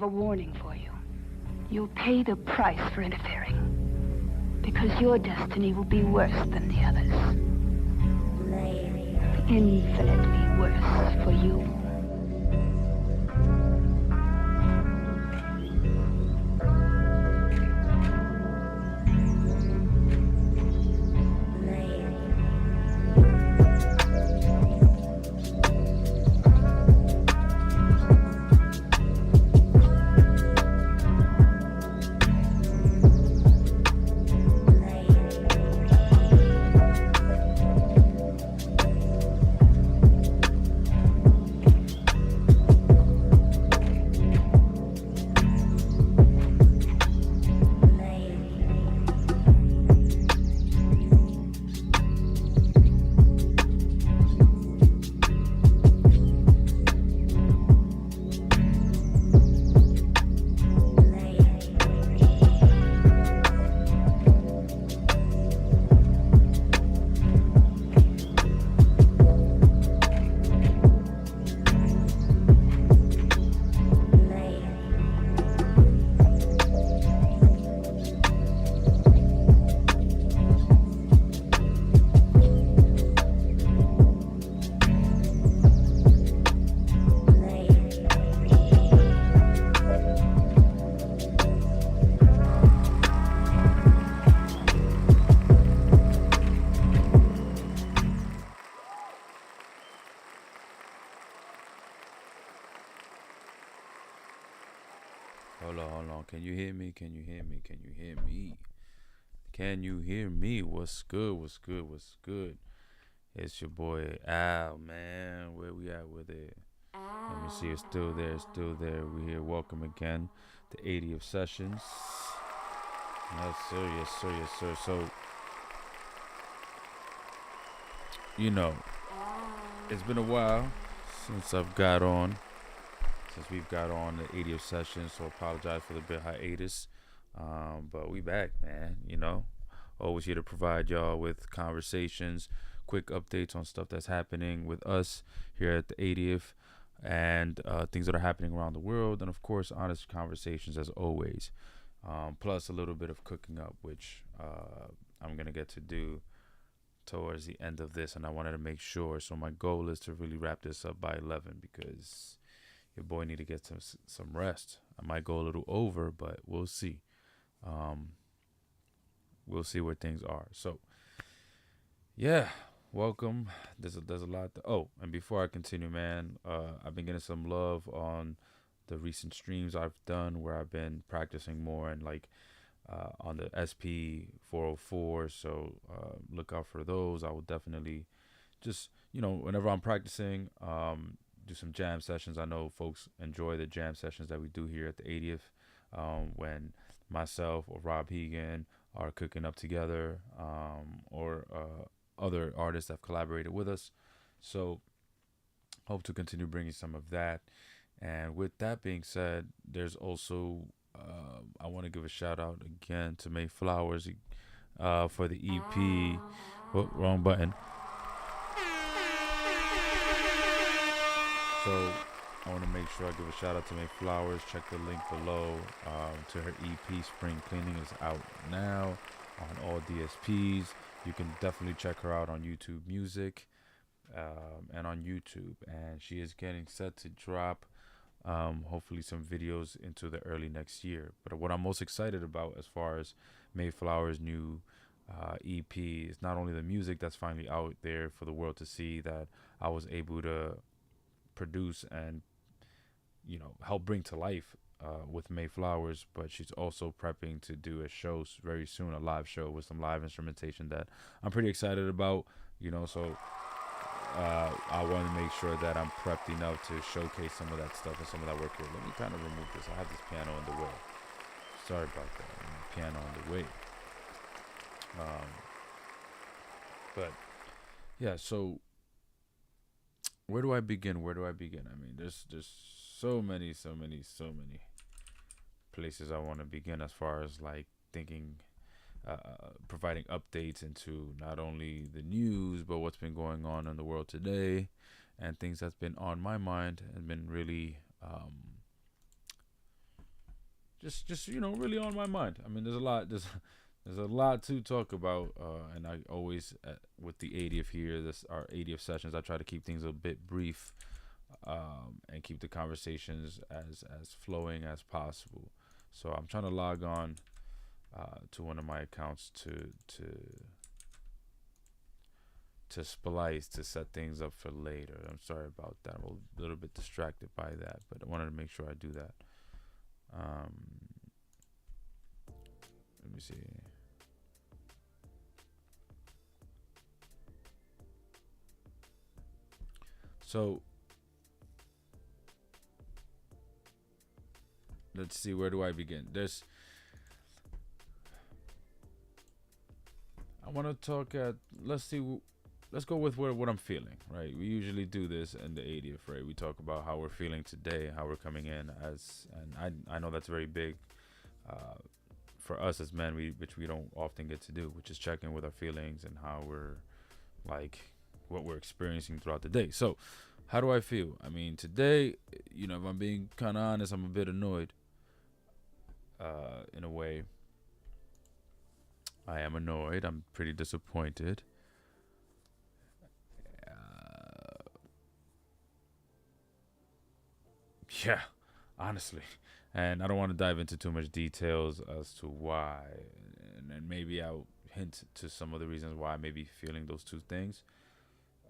have a warning for you. You'll pay the price for interfering. Because your destiny will be worse than the others. Infinitely worse for you. Hold on. Can you hear me? Can you hear me? Can you hear me? Can you hear me? What's good? What's good? What's good? It's your boy Al, man. Where we at with it? Let me see. It's still there. It's still there. We here. Welcome again to 80th Sessions. Yes, sir. Yes, sir. Yes, sir. So, you know, it's been a while since we've got on the 80th session, so apologize for the bit hiatus, but we back, man. Always here to provide y'all with conversations, quick updates on stuff that's happening with us here at the 80th, and things that are happening around the world, and of course honest conversations as always, plus a little bit of cooking up, which I'm gonna get to do towards the end of this, and I wanted to make sure. So my goal is to really wrap this up by 11, because your boy need to get some rest. I might go a little over, but we'll see. We'll see where things are. So, yeah, welcome. There's a lot. And before I continue, man, I've been getting some love on the recent streams I've done where I've been practicing more and on the SP 404. So look out for those. I will definitely just whenever I'm practicing, do some jam sessions. I know folks enjoy the jam sessions that we do here at the 80th, when myself or Rob Hegan are cooking up together, or other artists that have collaborated with us. So hope to continue bringing some of that. And with that being said, there's also I want to give a shout out again to May Flowers for the EP. Oh, wrong button. So I want to make sure I give a shout out to May Flowers. Check the link below to her EP. Spring Cleaning is out now on all DSPs. You can definitely check her out on YouTube Music and on YouTube. And she is getting set to drop hopefully some videos into the early next year. But what I'm most excited about as far as May Flowers' new EP is not only the music that's finally out there for the world to see, that I was able to produce and help bring to life with May Flowers, but she's also prepping to do a show very soon, a live show with some live instrumentation that I'm pretty excited about. So I want to make sure that I'm prepped enough to showcase some of that stuff and some of that work here. Let me kind of remove this. I have this piano in the way. Sorry about that. Piano on the way. But yeah, so where do I begin? I mean, there's so many places I want to begin as far as thinking, providing updates into not only the news, but what's been going on in the world today, and things that's been on my mind and been really just really on my mind. I mean, there's a lot to talk about, and I always with the 80th here, this our 80th sessions. I try to keep things a bit brief, and keep the conversations as flowing as possible. So I'm trying to log on to one of my accounts to splice to set things up for later. I'm sorry about that. I'm a little bit distracted by that, but I wanted to make sure I do that. Let me see. So let's see, where do I begin? I want to talk at, let's go with what I'm feeling, right? We usually do this in the 80th, right? We talk about how we're feeling today, how we're coming in and I know that's very big for us as men, which we don't often get to do, which is check in with our feelings and how we're like, what we're experiencing throughout the day. So how do I feel? I mean, today, if I'm being kind of honest, I'm a bit annoyed in a way. I am annoyed. I'm pretty disappointed. Yeah, honestly. And I don't want to dive into too much details as to why. And maybe I'll hint to some of the reasons why I may be feeling those two things.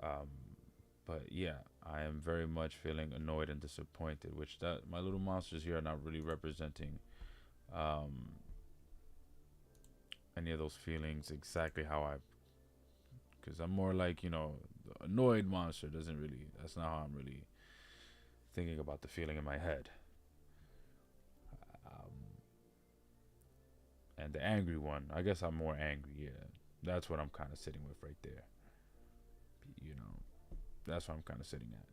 But yeah, I am very much feeling annoyed and disappointed, which that my little monsters here are not really representing any of those feelings exactly how I, because I'm more like, the annoyed monster doesn't really, that's not how I'm really thinking about the feeling in my head. And the angry one, I guess I'm more angry. Yeah, that's what I'm kind of sitting with right there. That's what I'm kind of sitting at.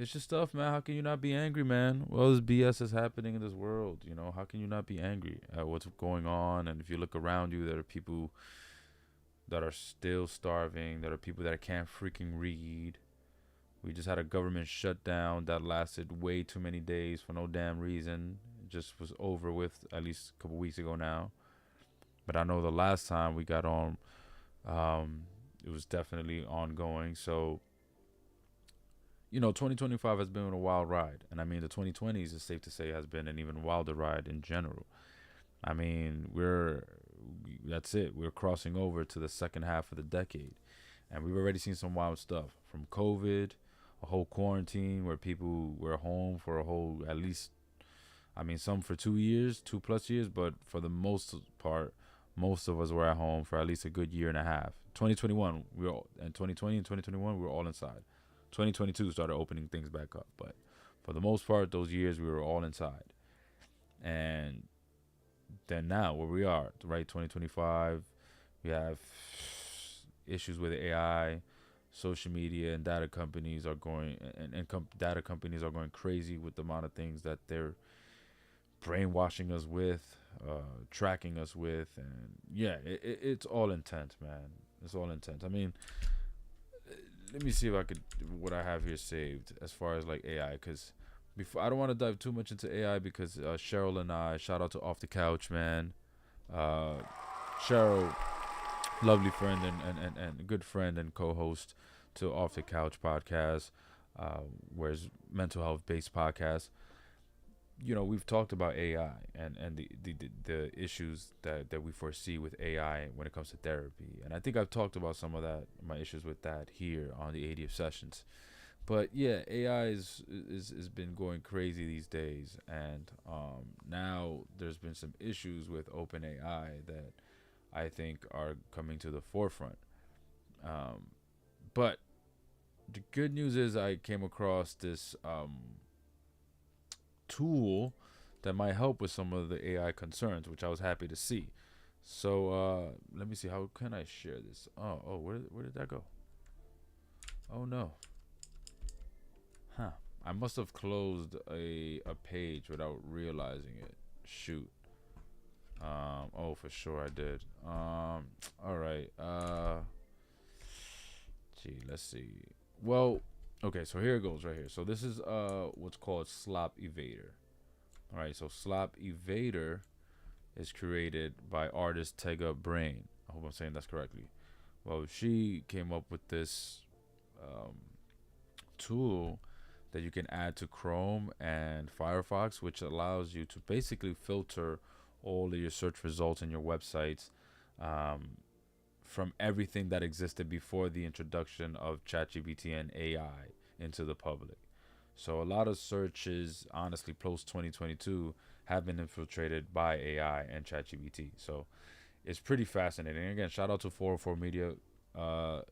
It's just stuff, man. How can you not be angry, man? Well, this BS is happening in this world. How can you not be angry at what's going on? And if you look around you, there are people that are still starving. There are people that can't freaking read. We just had a government shutdown that lasted way too many days for no damn reason. It just was over with at least a couple weeks ago now. But I know the last time we got on, it was definitely ongoing. So, 2025 has been a wild ride. And I mean, the 2020s, is safe to say, has been an even wilder ride in general. I mean, that's it. We're crossing over to the second half of the decade. And we've already seen some wild stuff from COVID, a whole quarantine where people were home for a whole, at least, I mean, some for 2 years, 2+ years, but for the most part, most of us were at home for at least a good year and a half. 2021, and 2020 and 2021, we were all inside. 2022 started opening things back up, but for the most part, those years we were all inside. And then now, where we are, right, 2025, we have issues with AI, social media, and data companies are going, data companies are going crazy with the amount of things that they're brainwashing us with, tracking us with, and yeah, it's all intense, man. It's all intense. I mean, let me see if I could, what I have here saved as far as like AI, because before, I don't want to dive too much into AI because Cheryl and I, shout out to Off the Couch, man. Cheryl, lovely friend and good friend and co-host to Off the Couch podcast, where's mental health based podcast. We've talked about AI and the issues that we foresee with AI when it comes to therapy. And I think I've talked about some of that, my issues with that here on the 80th sessions. But yeah, AI is been going crazy these days. And now there's been some issues with OpenAI that I think are coming to the forefront. But the good news is I came across this tool that might help with some of the AI concerns, which I was happy to see. So let me see, how can I share this? Oh, where did that go? Oh no. Huh. I must have closed a page without realizing it. Shoot. Oh, for sure I did. All right. Gee, let's see. Well, okay, so here it goes right here. So this is what's called Slop Evader. All right, so Slop Evader is created by artist Tega Brain. I hope I'm saying that's correctly. Well, she came up with this um, tool that you can add to Chrome and Firefox, which allows you to basically filter all of your search results in your websites um, from everything that existed before the introduction of ChatGPT and AI into the public. So a lot of searches, honestly, post 2022, have been infiltrated by AI and ChatGPT. So it's pretty fascinating. Again, shout out to 404 Media, uh,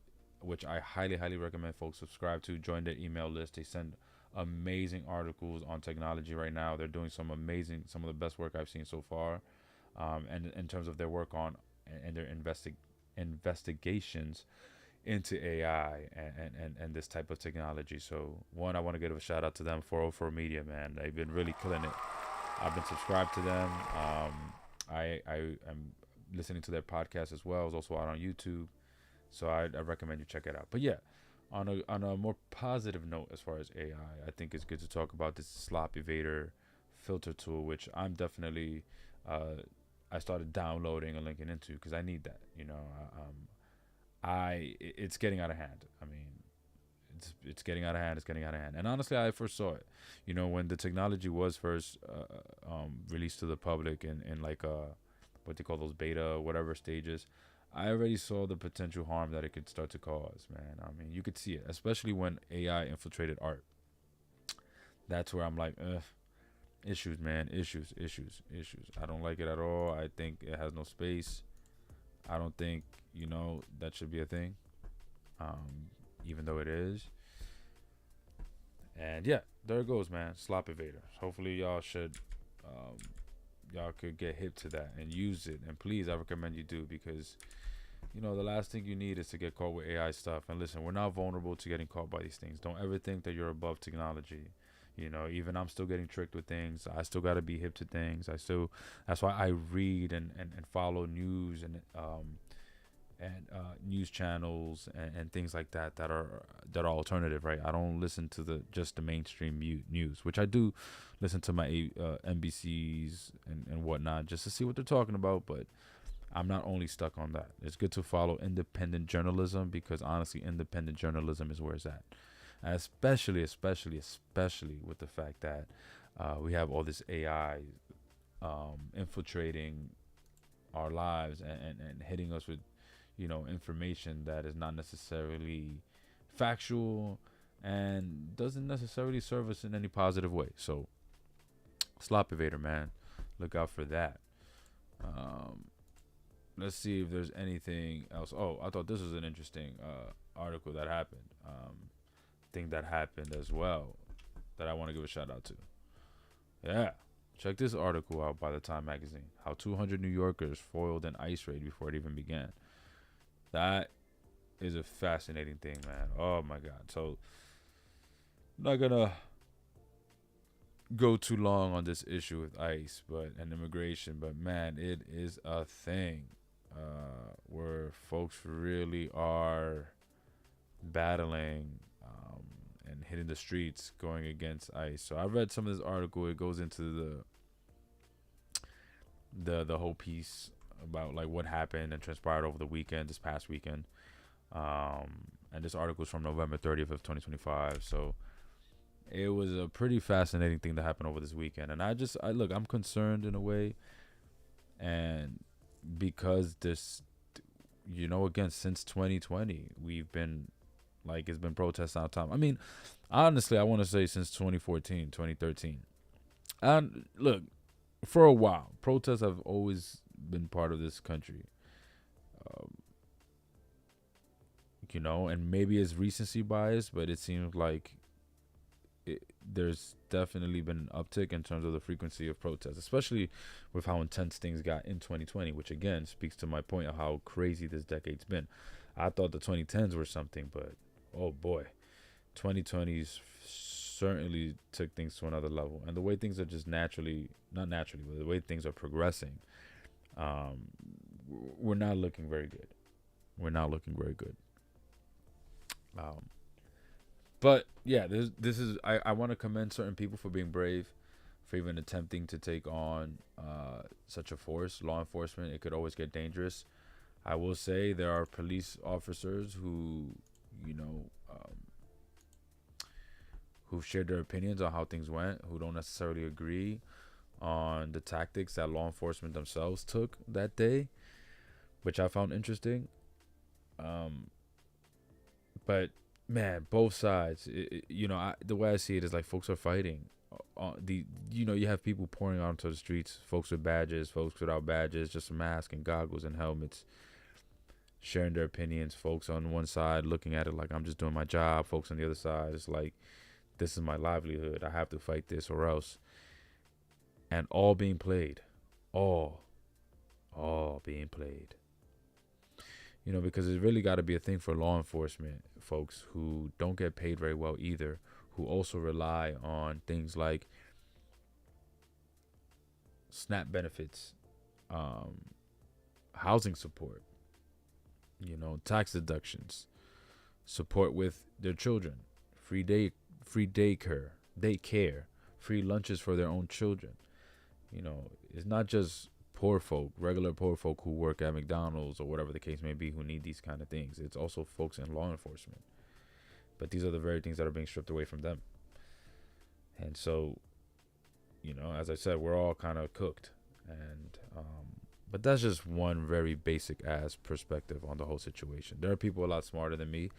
which I highly, highly recommend folks subscribe to. Join their email list. They send amazing articles on technology right now. They're doing some of the best work I've seen so far. And in terms of their work on and their investigations into AI and this type of technology. So one, I want to give a shout out to them, 404 Media, man. They've been really killing it. I've been subscribed to them. I am listening to their podcast as well. It's also out on YouTube. So I recommend you check it out. But yeah, on a more positive note as far as AI, I think it's good to talk about this Slop Evader filter tool, which I'm definitely I started downloading and linking into because I need that. It's getting out of hand. I mean, it's getting out of hand. It's getting out of hand. And honestly, I foresaw it. When the technology was first released to the public in like what they call those beta whatever stages, I already saw the potential harm that it could start to cause. Man, I mean, you could see it, especially when AI infiltrated art. That's where I'm like, ugh, issues, man, issues. I don't like it at all. I think it has no space. I don't think that should be a thing, even though it is. And yeah, there it goes, man. Slop Evader. Hopefully, y'all could get hip to that and use it. And please, I recommend you do because the last thing you need is to get caught with AI stuff. And listen, we're not vulnerable to getting caught by these things. Don't ever think that you're above technology. Even I'm still getting tricked with things. I still got to be hip to things. That's why I read and follow news and news channels and things like that are alternative, right? I don't listen to just the mainstream news, which I do listen to my NBCs and whatnot just to see what they're talking about, but I'm not only stuck on that. It's good to follow independent journalism because honestly, independent journalism is where it's at. And especially with the fact that we have all this AI infiltrating our lives and hitting us with information that is not necessarily factual and doesn't necessarily serve us in any positive way. So Slop Evader, man, look out for that. Let's see if there's anything else. Oh, I thought this was an interesting article that happened. Thing that happened as well that I want to give a shout out to. Yeah. Check this article out by the Time magazine. How 200 New Yorkers foiled an ICE raid before it even began. That is a fascinating thing, man. Oh my God. So I'm not gonna go too long on this issue with ICE and immigration, but man, it is a thing where folks really are battling and hitting the streets going against ICE. So I read some of this article. It goes into the whole piece about like what happened and transpired over this past weekend. And this article is from November 30th of 2025. So it was a pretty fascinating thing that happened over this weekend. And I'm concerned in a way. And because this, again, since 2020, we've been it's been protests all the time. I mean, honestly, I want to say since 2014, 2013. And look, for a while, protests have always been part of this country. And maybe it's recency bias, but it seems like there's definitely been an uptick in terms of the frequency of protests, especially with how intense things got in 2020, which again speaks to my point of how crazy this decade's been. I thought the 2010s were something, but oh boy, 2020s certainly took things to another level. And the way things are just not naturally, but the way things are progressing, we're not looking very good. But yeah, this is I want to commend certain people for being brave, for even attempting to take on such a force, law enforcement. It could always get dangerous. I will say there are police officers who, you know, who've shared their opinions on how things went, who don't necessarily agree on the tactics that law enforcement themselves took that day, which I found interesting. But man, both sides, the way I see it is like folks are fighting. You have people pouring onto the streets, folks with badges, folks without badges, just a mask and goggles and helmets, sharing their opinions. Folks on one side looking at it like I'm just doing my job. Folks on the other side, it's like, this is my livelihood. I have to fight this or else. And all being played. All being played. Because it's really got to be a thing for law enforcement folks who don't get paid very well either, who also rely on things like SNAP benefits, housing support, tax deductions, support with their children, free daycare, free lunches for their own children. It's not just regular poor folk who work at McDonald's or whatever the case may be who need these kind of things. It's also folks in law enforcement. But these are the very things that are being stripped away from them. And so, as I said, we're all kind of cooked. And but that's just one very basic ass perspective on the whole situation. There are people a lot smarter than me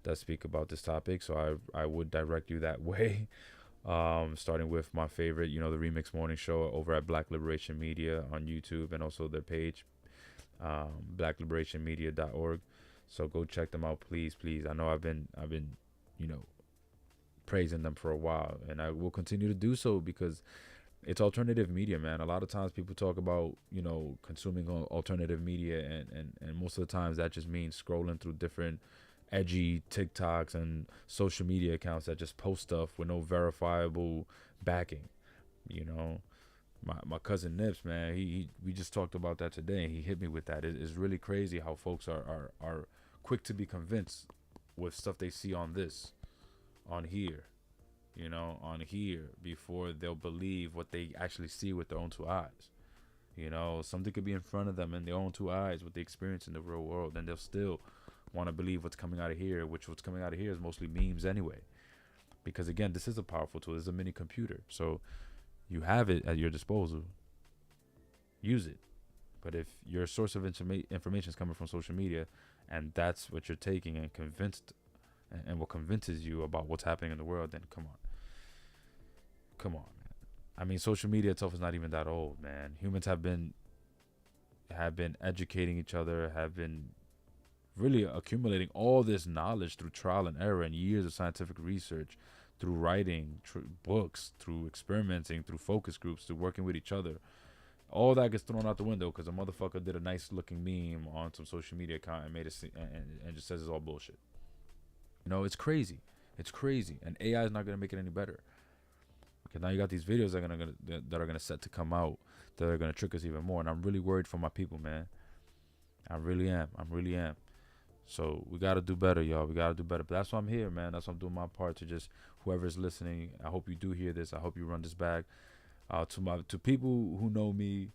that speak about this topic, so I would direct you that way. Starting with my favorite, the Remix Morning Show over at Black Liberation Media on YouTube, and also their page, blackliberationmedia.org. So go check them out, please. I know I've been praising them for a while, and I will continue to do so because it's alternative media, man. A lot of times people talk about consuming alternative media, and most of the times that just means scrolling through different edgy TikToks and social media accounts that just post stuff with no verifiable backing. My cousin Nips, man, we just talked about that today, and he hit me with that. It's really crazy how folks are quick to be convinced with stuff they see on here before they'll believe what they actually see with their own two eyes. Something could be in front of them in their own two eyes, what they experience in the real world, and they'll still want to believe what's coming out of here, what's coming out of here is mostly memes anyway. Because again, this is a powerful tool. This is a mini computer. So you have it at your disposal. Use it. But if your source of information is coming from social media, and that's what you're taking and convinced, and what convinces you about what's happening in the world, then come on, man. I mean, social media itself is not even that old, man. Humans have been educating each other, have been really accumulating all this knowledge through trial and error and years of scientific research, through writing books, through experimenting, through focus groups, through working with each other. All that gets thrown out the window because a motherfucker did a nice looking meme on some social media account and made it and just says it's all bullshit. It's crazy. And AI is not gonna make it any better. Because now you got these videos that are gonna set to come out that are gonna trick us even more. And I'm really worried for my people, man. I really am. So we got to do better, y'all. We got to do better. But that's why I'm here, man. That's why I'm doing my part to just whoever's listening. I hope you do hear this. I hope you run this back. To people who know me,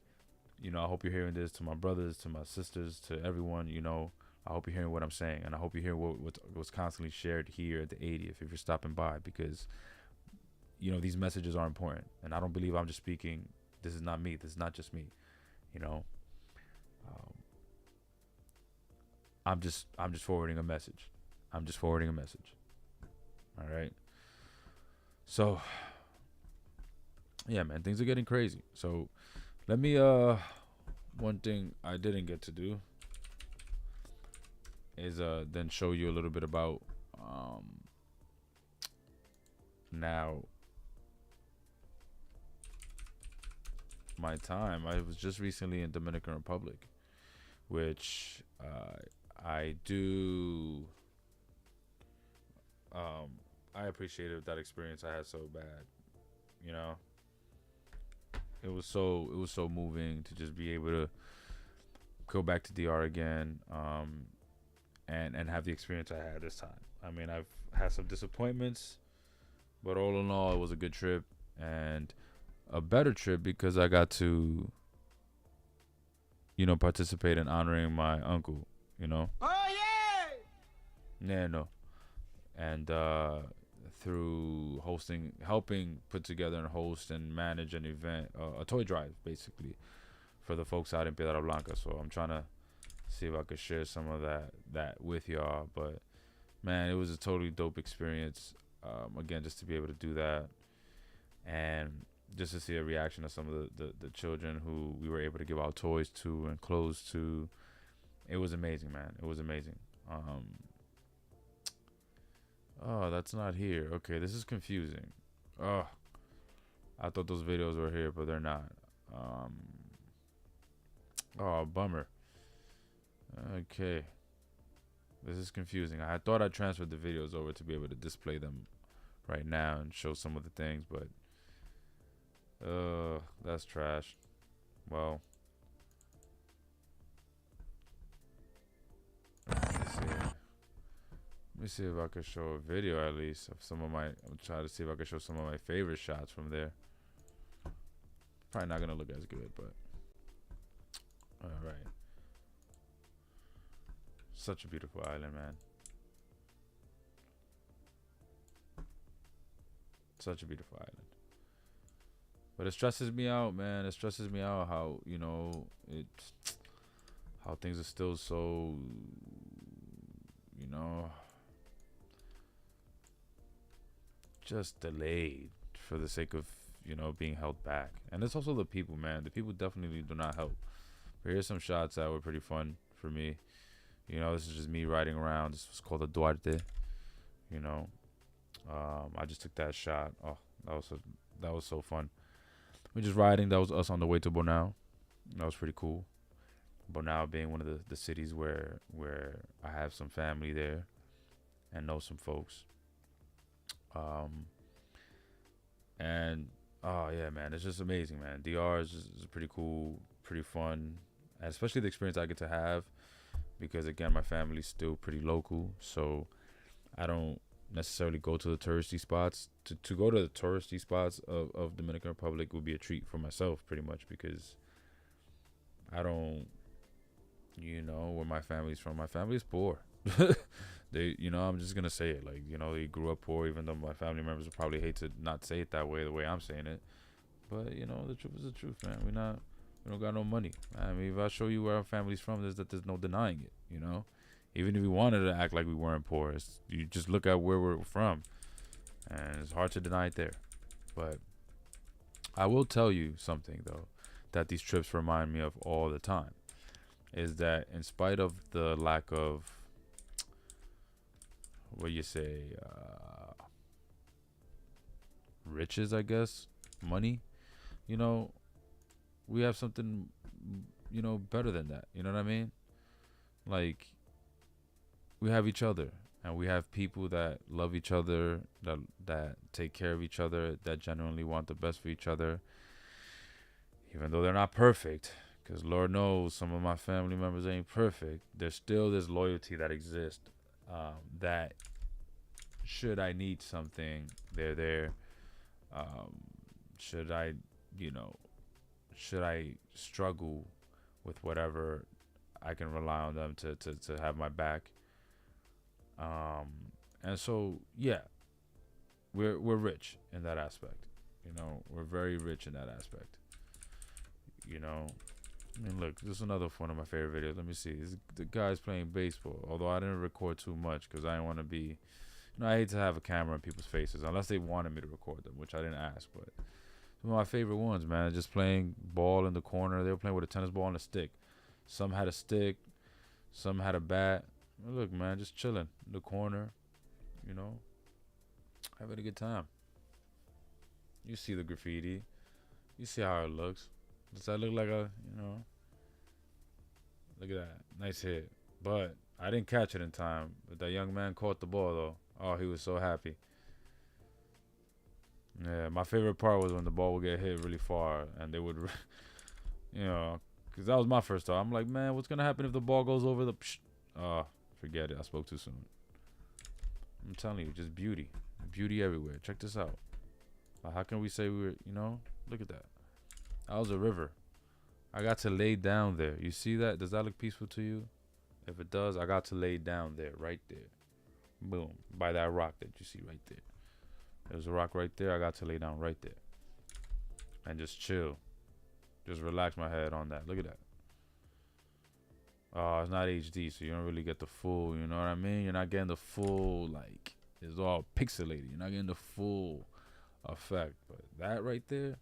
I hope you're hearing this. To my brothers, to my sisters, to everyone, I hope you're hearing what I'm saying. And I hope you hear what's constantly shared here at the 80th if you're stopping by. Because, these messages are important. And I don't believe I'm just speaking. This is not me. This is not just me. I'm just forwarding a message. All right. So, yeah, man, things are getting crazy. So, let me one thing I didn't get to do is then show you a little bit about now my time. I was just recently in Dominican Republic, which I do. I appreciated that experience I had so bad. It was so moving to just be able to go back to DR again, and have the experience I had this time. I mean, I've had some disappointments, but all in all, it was a good trip, and a better trip because I got to, participate in honoring my uncle, you know? Oh, yeah! Yeah, no. And through helping put together and host and manage an event, a toy drive, basically, for the folks out in Piedra Blanca. So I'm trying to see if I could share some of that with y'all. But, man, it was a totally dope experience. Again, just to be able to do that. And just to see a reaction of some of the children who we were able to give out toys to and clothes to. It was amazing, man. It was amazing. Oh, that's not here. Okay, this is confusing. Oh, I thought those videos were here, but they're not. Oh, bummer. Okay. This is confusing. I thought I transferred the videos over to be able to display them right now and show some of the things, but that's trash. Well, let me see if I could show a video at least of some of my. I'm trying to see if I could show some of my favorite shots from there. Probably not gonna look as good, but all right. Such a beautiful island, man. Such a beautiful island. But it stresses me out, man. It stresses me out how, how things are still so, just delayed for the sake of, being held back. And it's also the people, man. The people definitely do not help. But here's some shots that were pretty fun for me. This is just me riding around. This was called the Duarte. I just took that shot. Oh, that was so fun. We're just riding. That was us on the way to Bonao. That was pretty cool. Bonao being one of the cities where I have some family there and know some folks. And oh yeah, man, it's just amazing, man. DR is pretty cool, pretty fun, and especially the experience I get to have because again, my family's still pretty local, so I don't necessarily go to the touristy spots. To go to the touristy spots of Dominican Republic would be a treat for myself, pretty much, because I don't, where my family's from. My family is poor. They, I'm just gonna say it, like, they grew up poor, even though my family members would probably hate to not say it that way, the way I'm saying it. But the truth is the truth, man. We don't got no money. I mean, if I show you where our family's from, there's no denying it. Even if we wanted to act like we weren't poor, you just look at where we're from, and it's hard to deny it there. But I will tell you something though, that these trips remind me of all the time, is that in spite of the lack of riches, I guess, money, we have something, better than that. You know what I mean? Like, we have each other, and we have people that love each other, that take care of each other, that genuinely want the best for each other, even though they're not perfect. Because Lord knows some of my family members ain't perfect. There's still this loyalty that exists. That should I need something, they're there. Should I struggle with whatever, I can rely on them to have my back. And so yeah, we're rich in that aspect. We're very rich in that aspect. I mean, look, this is another one of my favorite videos. Let me see. The guy's playing baseball. Although I didn't record too much because I didn't want to be, I hate to have a camera in people's faces unless they wanted me to record them, which I didn't ask. But some of my favorite ones, man, just playing ball in the corner. They were playing with a tennis ball and a stick. Some had a stick, some had a bat. Look, man, just chilling in the corner, having a good time. You see the graffiti. You see how it looks. Does that look like a, look at that. Nice hit. But I didn't catch it in time. But that young man caught the ball, though. Oh, he was so happy. Yeah, my favorite part was when the ball would get hit really far. And they would, because that was my first thought. I'm like, man, what's going to happen if the ball goes over the... Oh, forget it. I spoke too soon. I'm telling you, just beauty. Beauty everywhere. Check this out. How can we say we were, Look at that. That was a river. I got to lay down there. You see that? Does that look peaceful to you? If it does, I got to lay down there, right there. Boom. By that rock that you see right there. There's a rock right there. I got to lay down right there. And just chill. Just relax my head on that. Look at that. Oh, it's not HD, so you don't really get the full, you know what I mean? You're not getting the full, like, it's all pixelated. You're not getting the full effect. But that right there,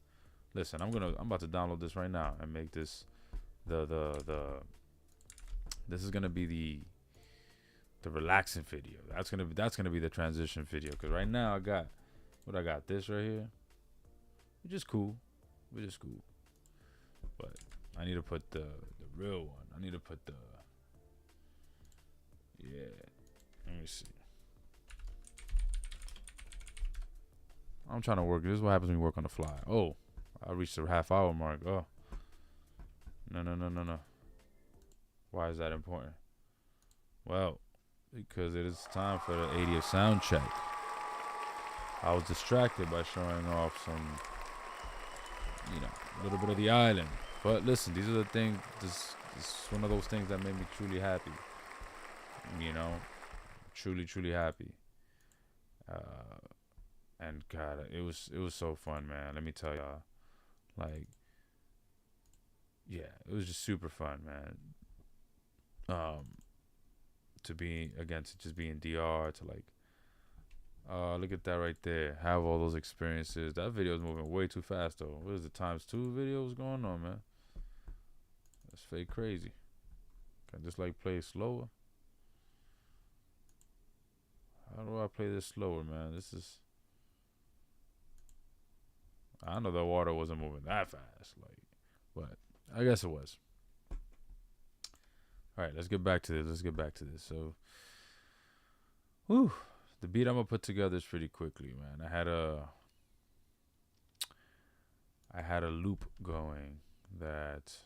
listen, I'm about to download this right now and make this this is gonna be the relaxing video. That's gonna be the transition video. Cause right now I got this right here, which is cool. But I need to put the real one. I need to put the, yeah. Let me see. I'm trying to work. This is what happens when you work on the fly. Oh, I reached the half-hour mark. Oh, no. Why is that important? Well, because it is time for the 80th sound check. I was distracted by showing off some, a little bit of the island. But listen, these are the things. This is one of those things that made me truly happy. Truly happy. And God, it was so fun, man. Let me tell y'all, like, yeah, it was just super fun, man. To just be in DR, to like, look at that right there. Have all those experiences. That video is moving way too fast though. What is the ×2 videos going on, man? That's fake crazy. Can I just like play it slower? How do I play this slower, man? I know the water wasn't moving that fast, like, but I guess it was. All right, let's get back to this. So, the beat I'm gonna put together is pretty quickly, man. I had a loop going that.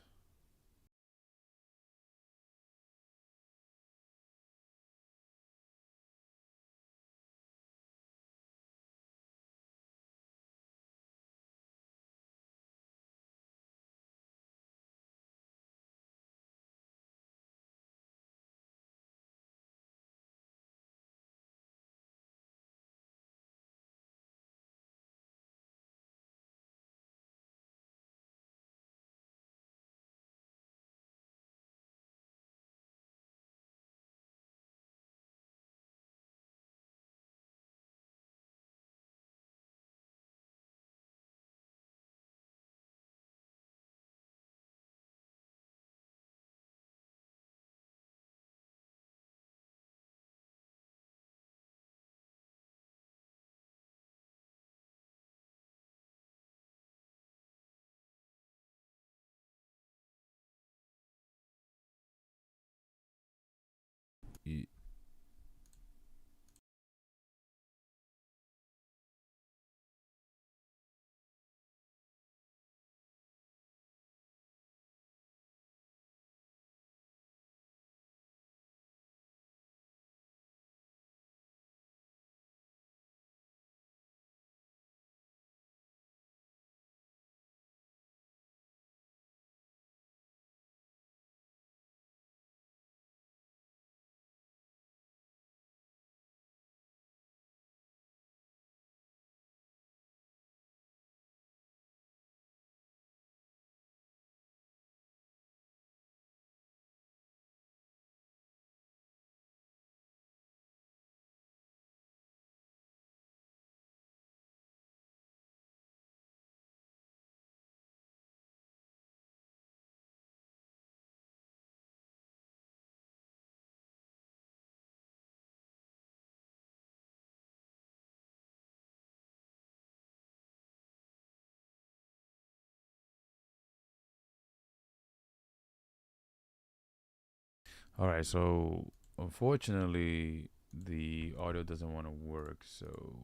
All right, so unfortunately, the audio doesn't want to work, so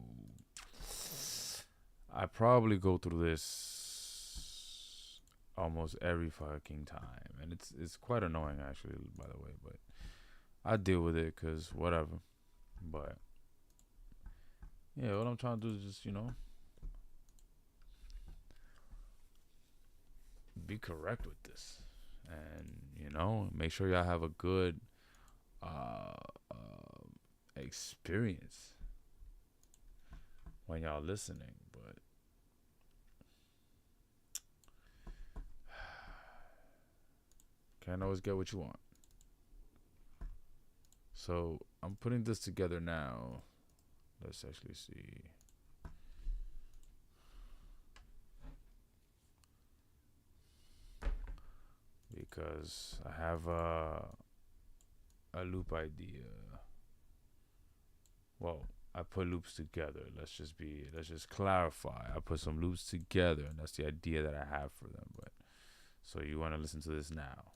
I probably go through this almost every fucking time, and it's quite annoying actually, by the way. But I deal with it because whatever. But yeah, what I'm trying to do is just be correct with this, and make sure y'all have a good experience when y'all listening. But can't always get what you want. So I'm putting this together now. Let's actually see. Because I have a loop idea. Well, I put loops together. Let's just clarify. I put some loops together, and that's the idea that I have for them. But so you want to listen to this now.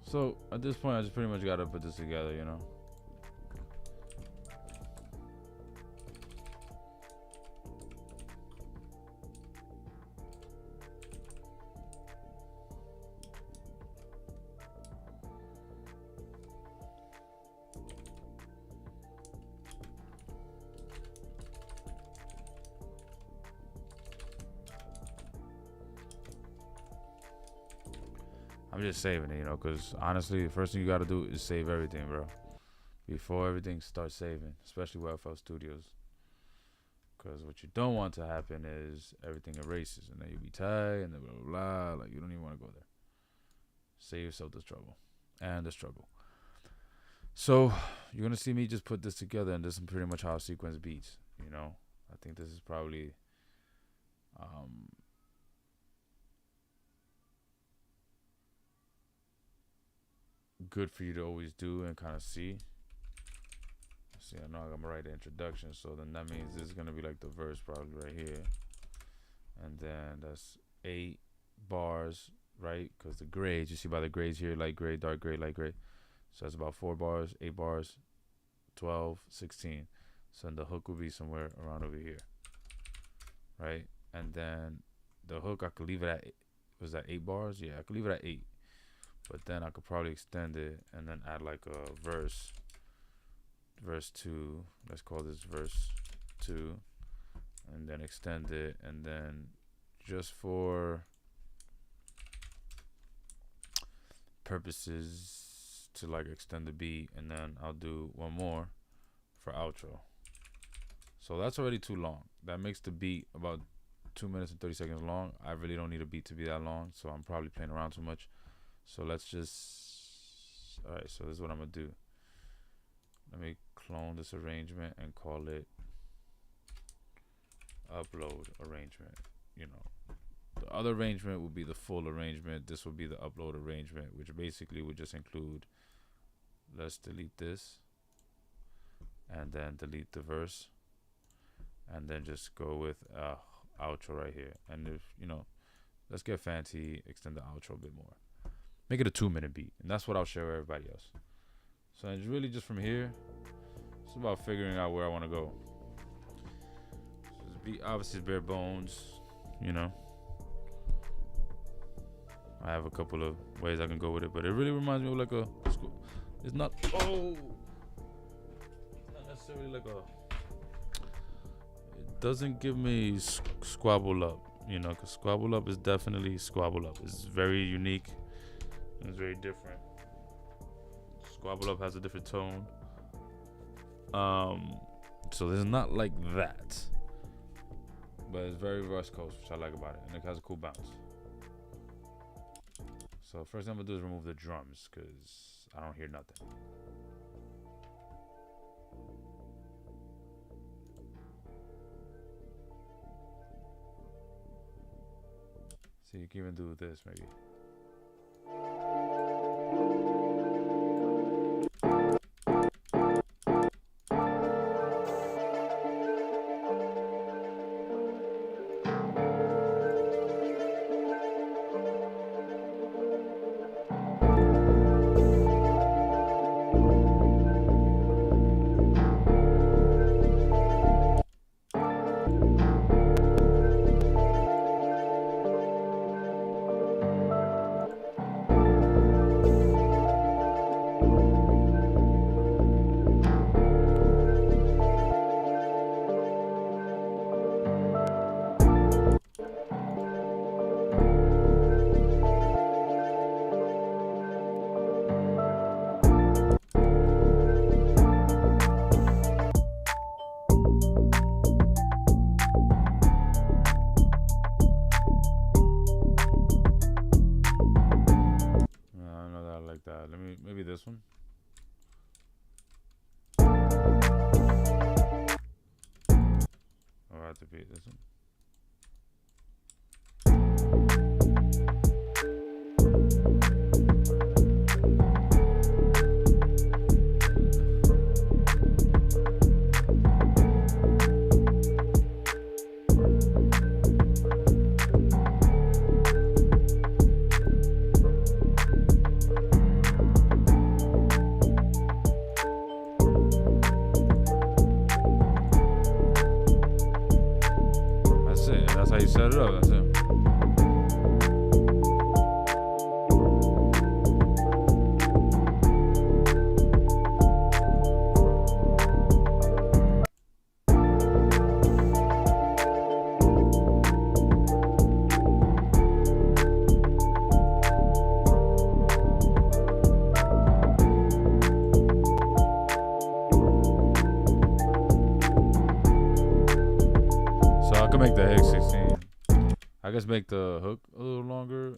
So at this point, I just pretty much gotta put this together, I'm just saving it, because honestly, the first thing you gotta do is save everything, bro. Before everything starts saving, especially with FL Studios. Because what you don't want to happen is everything erases, and then you'll be tired, and then blah, blah, blah. Like, you don't even want to go there. Save yourself the trouble and the struggle. So, you're going to see me just put this together, and this is pretty much how I sequence beats, I think this is probably good for you to always do and kind of see. See, I know I'm gonna write the introduction, so then that means this is gonna be like the verse probably right here, and then that's 8 bars, right? Because the grades, you see by the grades here, light gray, dark gray, light gray, so that's about 4 bars, 8 bars, 12, 16. So then the hook will be somewhere around over here, right? And then the hook, I could leave it at, was that 8 bars? Yeah, I could leave it at 8, but then I could probably extend it and then add like a verse 2, let's call this verse 2, and then extend it, and then just for purposes to like extend the beat, and then I'll do one more for outro. So that's already too long. That makes the beat about 2 minutes and 30 seconds long. I really don't need a beat to be that long, so I'm probably playing around too much. So let's just, all right, so this is what I'm gonna do. Let me clone this arrangement and call it upload arrangement. The other arrangement would be the full arrangement. This would be the upload arrangement, which basically would just include, let's delete this and then delete the verse, and then just go with outro right here. And if let's get fancy, extend the outro a bit more, make it a 2-minute beat, and that's what I'll share with everybody else. So it's really just from here, it's about figuring out where I want to go. So this beat obviously is bare bones, I have a couple of ways I can go with it, but it really reminds me of like a, it's not necessarily like it doesn't give me squabble up, because squabble up is definitely squabble up. It's very unique, and it's very different. Squabble up has a different tone. So this is not like that, but it's very West Coast, which I like about it, and it has a cool bounce. So first thing I'm gonna do is remove the drums, because I don't hear nothing. So you can even do this maybe. this one. Or I have to beat this one. That's how you set it up. That's it. So I can make the hex 16. I guess make the hook a little longer.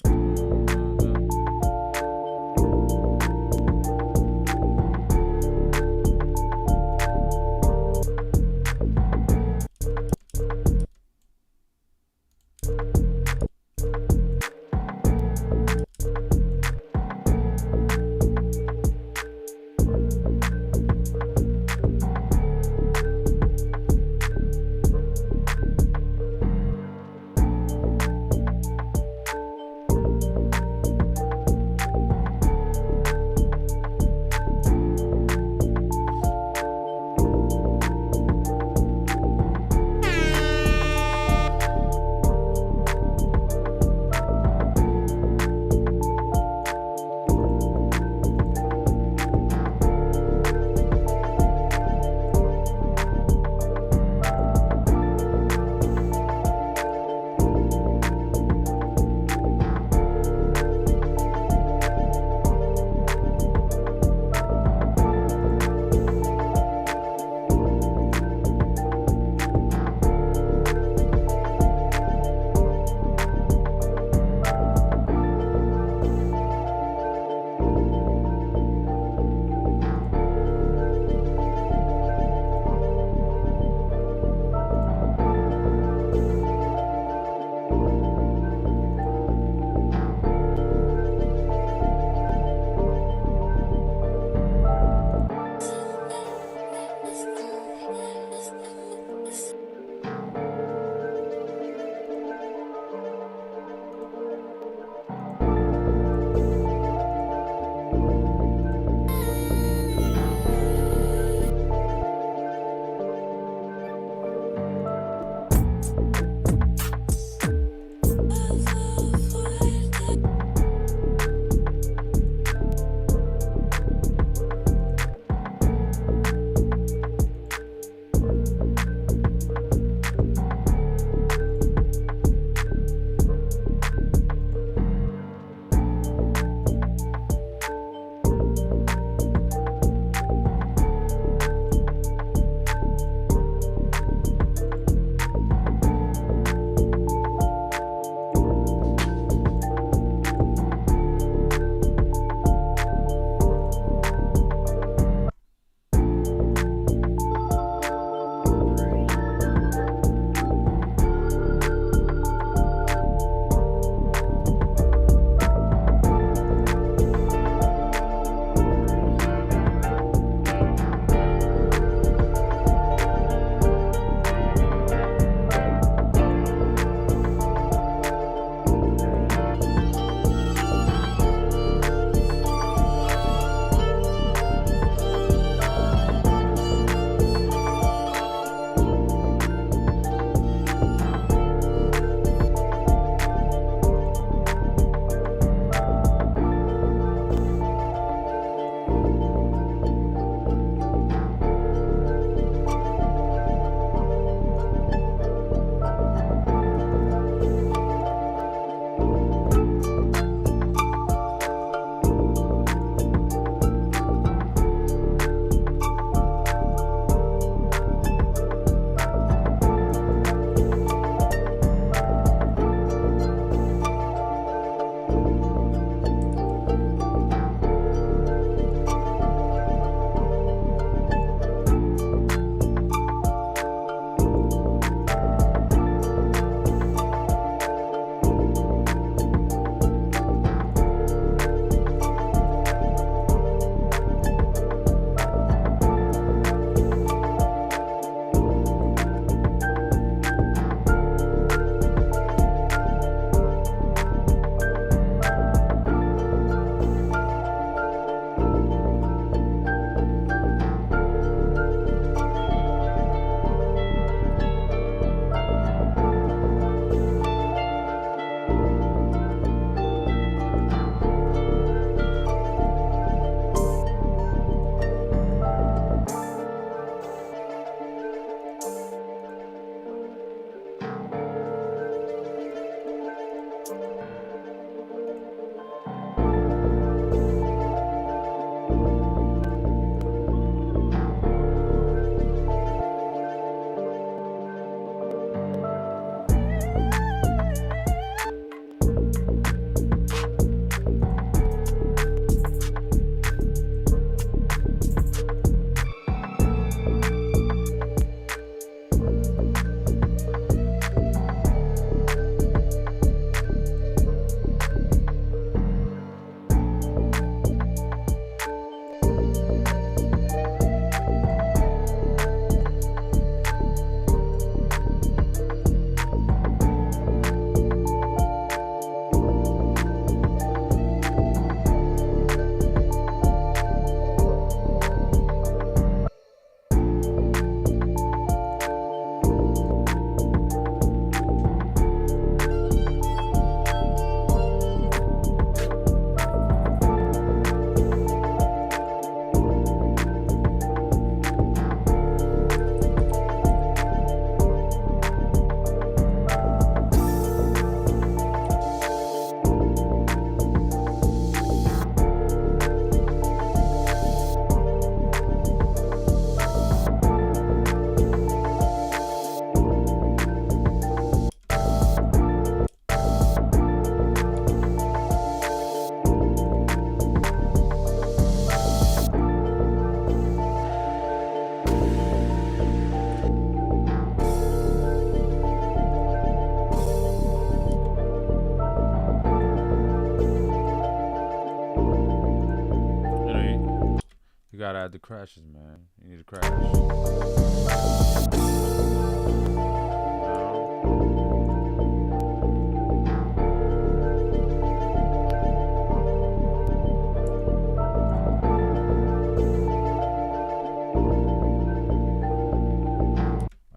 gotta add the crashes, man. You need to crash.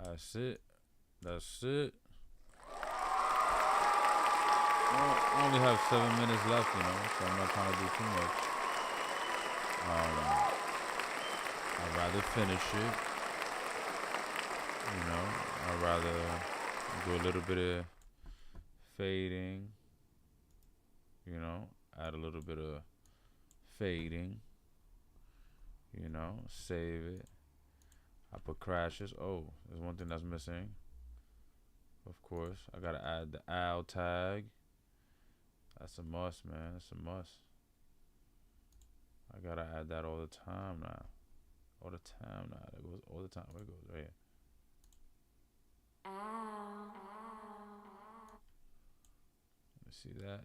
That's it. That's it. Well, I only have 7 minutes left, you know, so I'm not trying to do too much. I'd rather finish it, you know. I'd rather do a little bit of fading, you know, add a little bit of fading, you know, save it. I put crashes. Oh, there's one thing that's missing. Of course, I gotta add the Al tag. That's a must, man. That's a must. I gotta add that all the time now. All the time now. That goes all the time. Where it goes? Right here. Let me see that.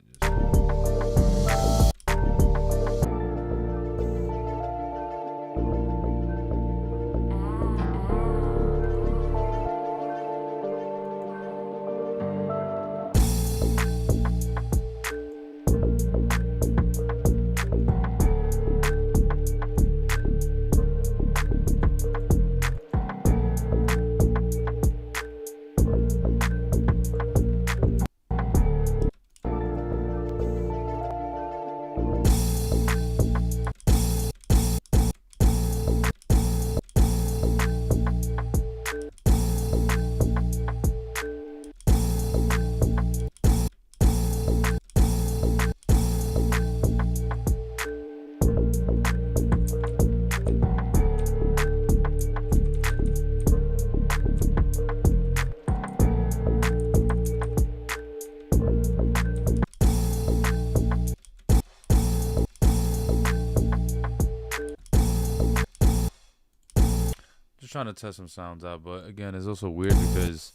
Just trying to test some sounds out, but again, it's also weird because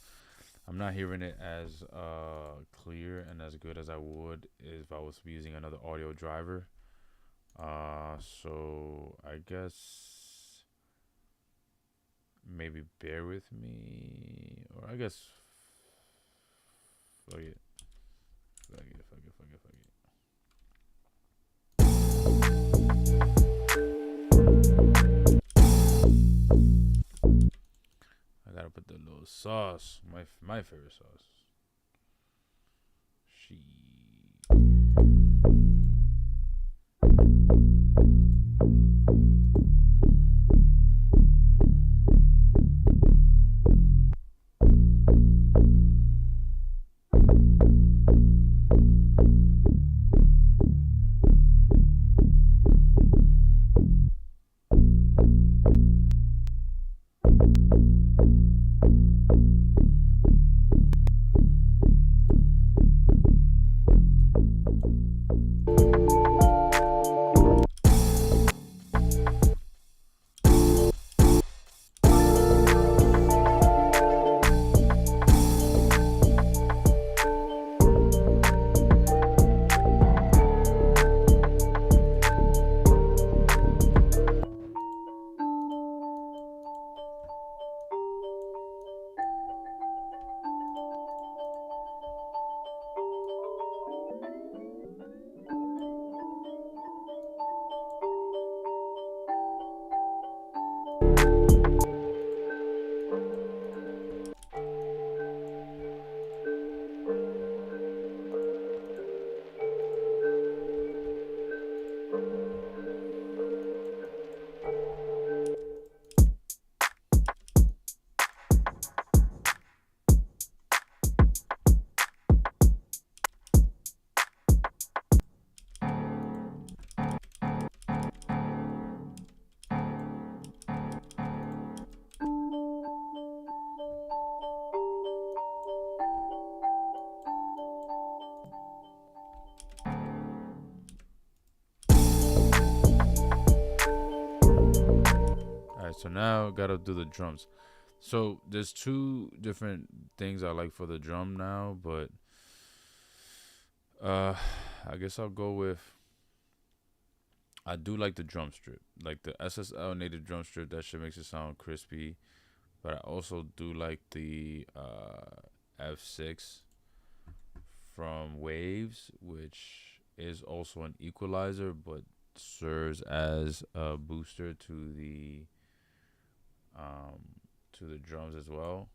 I'm not hearing it as clear and as good as I would if I was using another audio driver. So I guess maybe bear with me, or I guess fuck it. I gotta put the little sauce, my favorite sauce. She. So now gotta do the drums. So there's two different things I like for the drum now, but I guess I'll go with I do like the drum strip, like the SSL native drum strip. That shit makes it sound crispy. But I also do like the F6 from Waves, which is also an equalizer, but serves as a booster um, to the drums as well.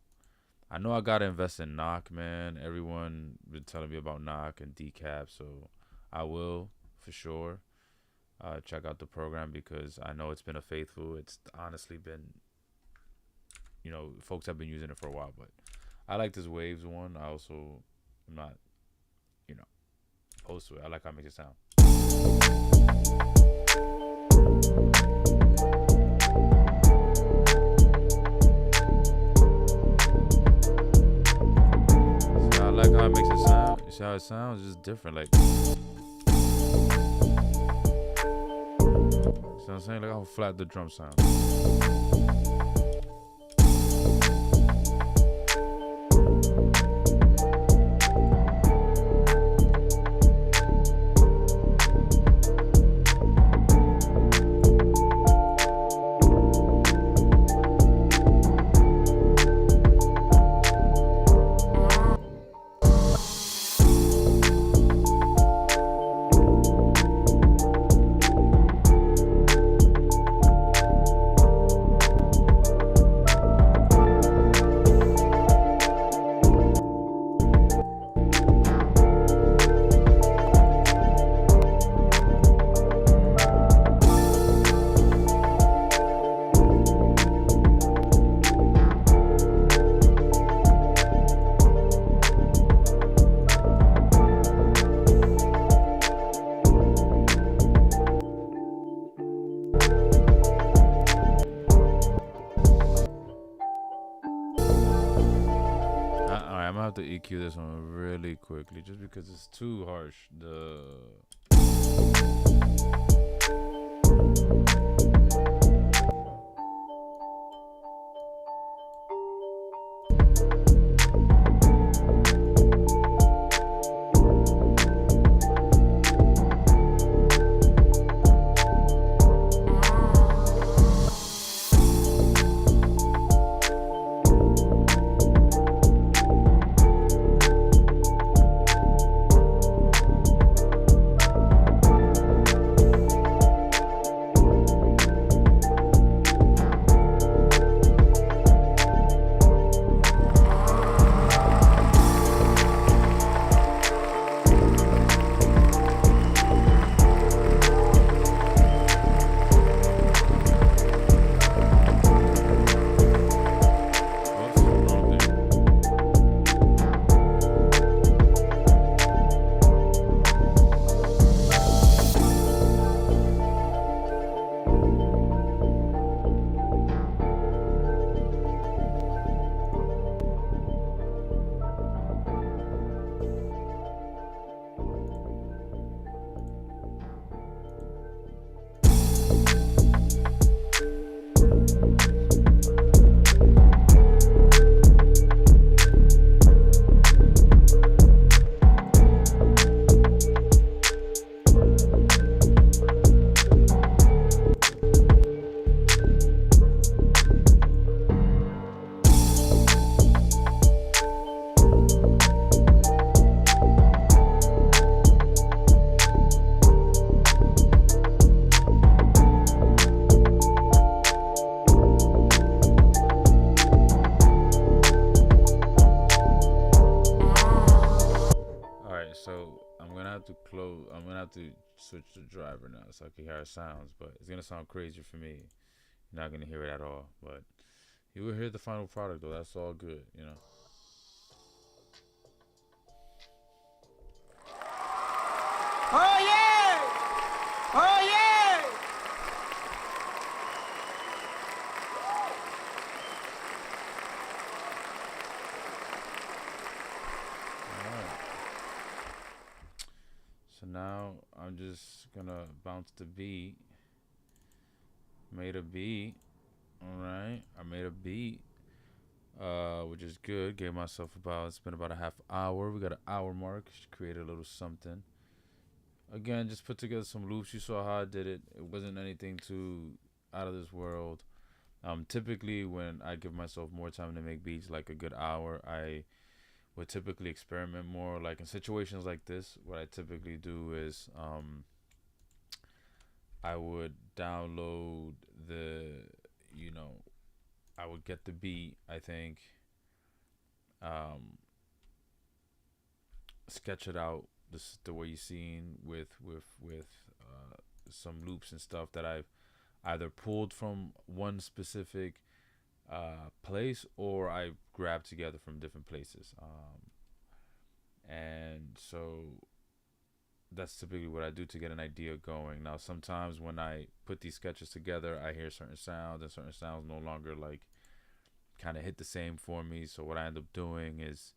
I know I gotta invest in knock, man. Everyone been telling me about knock and decap, so I will for sure check out the program because I know it's been a faithful. It's honestly been, folks have been using it for a while, but I like this Waves one. I also am not, you know, opposed to it. I like how it makes it sound. See, I like how it makes it sound. You see how it sounds? It's just different. Like, see what I'm saying? Like how flat the drum sounds. Alright, I'm gonna have to EQ this one really quickly just because it's too harsh. Oops, wrong thing. Alright, so I'm gonna have to switch the driver now so I can hear how it sounds, but it's gonna sound crazy for me. You're not gonna hear it at all, but you will hear the final product though. That's all good. Oh yeah! Oh yeah! Alright. So now I'm just gonna bounce the beat. Made a beat. Alright. I made a beat. Which is good. Gave myself it's been about a half hour. We got an hour mark. Create a little something. again, just put together some loops. You saw how I did it. It wasn't anything too out of this world. Typically, when I give myself more time to make beats, like a good hour, I would typically experiment more. Like in situations like this, what I typically do is I would download the, you know, I would get the beat, I think, um, sketch it out the way you've seen with some loops and stuff that I've either pulled from one specific place or I grabbed together from different places. And so that's typically what I do to get an idea going. Now, sometimes when I put these sketches together, I hear certain sounds, and certain sounds no longer like kind of hit the same for me. So what I end up doing is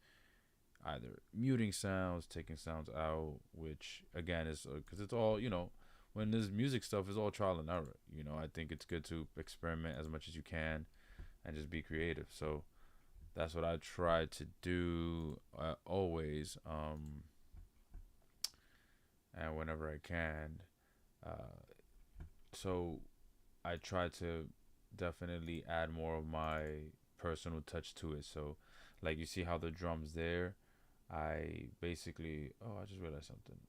either muting sounds, taking sounds out, which again is because it's all, when this music stuff is all trial and error. I think it's good to experiment as much as you can and just be creative. So that's what I try to do always, and whenever I can. So I try to definitely add more of my personal touch to it. So like you see how the drums there, I basically, I just realized something.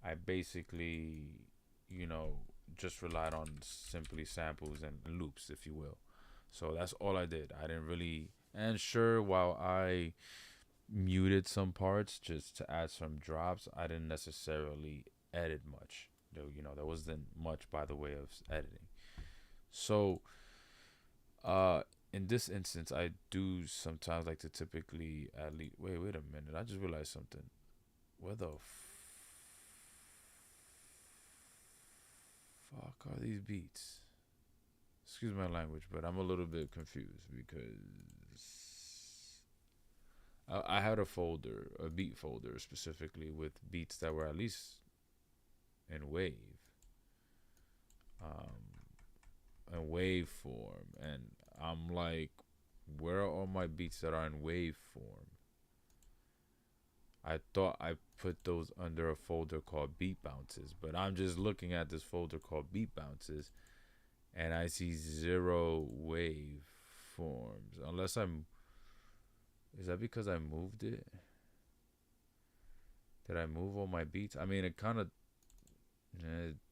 I basically, just relied on simply samples and loops, if you will. So that's all I did. I didn't really, and sure, while I muted some parts just to add some drops, I didn't necessarily edit much. There wasn't much by the way of editing. So, in this instance, I do sometimes like to typically at least wait a minute. I just realized something. Where the fuck are these beats? Excuse my language, but I'm a little bit confused because I had a beat folder specifically with beats that were at least in wave, in wave form, and I'm like, where are all my beats that are in wave form? I thought I put those under a folder called beat bounces, but I'm just looking at this folder called beat bounces and I see 0 wave forms. Unless is that because I moved it? Did I move all my beats? I mean, it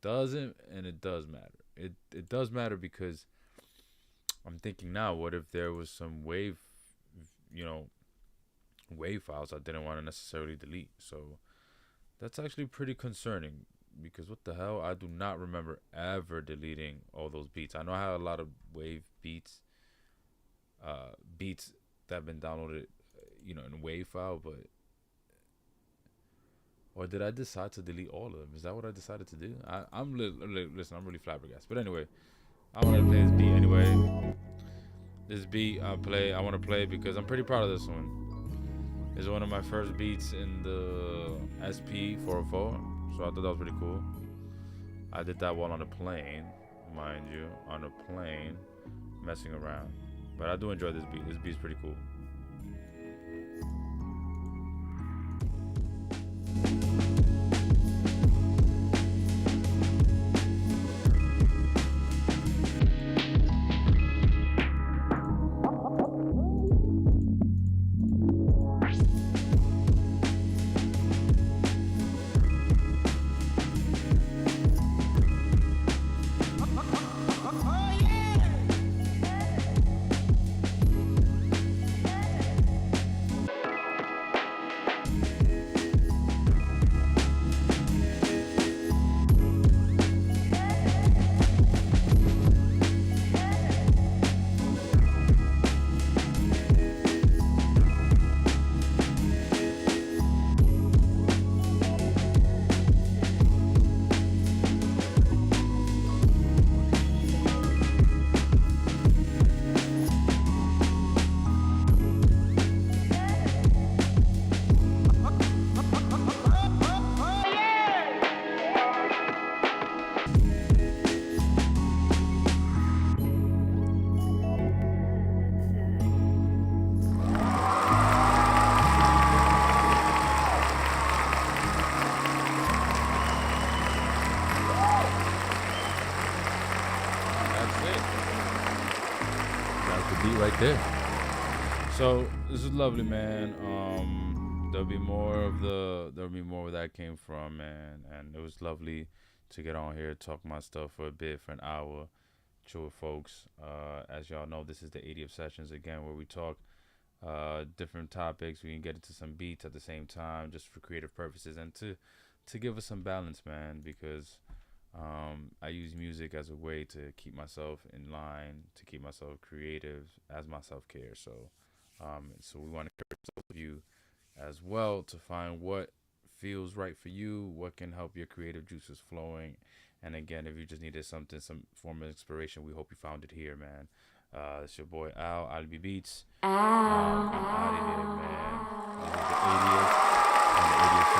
doesn't, and it does matter. It does matter because I'm thinking now, what if there was some wave files I didn't want to necessarily delete? So that's actually pretty concerning because what the hell? I do not remember ever deleting all those beats. I know I have a lot of wave beats, beats that have been downloaded, in wave file, but or did I decide to delete all of them? Is that what I decided to do? Listen, I'm really flabbergasted. But anyway, I want to play this beat anyway. This beat I want to play because I'm pretty proud of this one. It's one of my first beats in the SP404, so I thought that was pretty cool. I did that while on a plane, mind you, on a plane, messing around. But I do enjoy this beat. This beat's pretty cool. Oh yeah! right there. So this is lovely, man. There'll be more where that came from, man. And it was lovely to get on here, talk my stuff for a bit, for an hour, chill with folks. As y'all know, this is the 80th sessions again, where we talk different topics. We can get into some beats at the same time, just for creative purposes, and to give us some balance, man. Because I use music as a way to keep myself in line, to keep myself creative, as my self care. So we want to encourage those of you as well to find what feels right for you, what can help your creative juices flowing. And again, if you just needed something, some form of inspiration, we hope you found it here, man. It's your boy Al, ALBY BEATZ. I'm out of here, man. This is the 80th and the 80th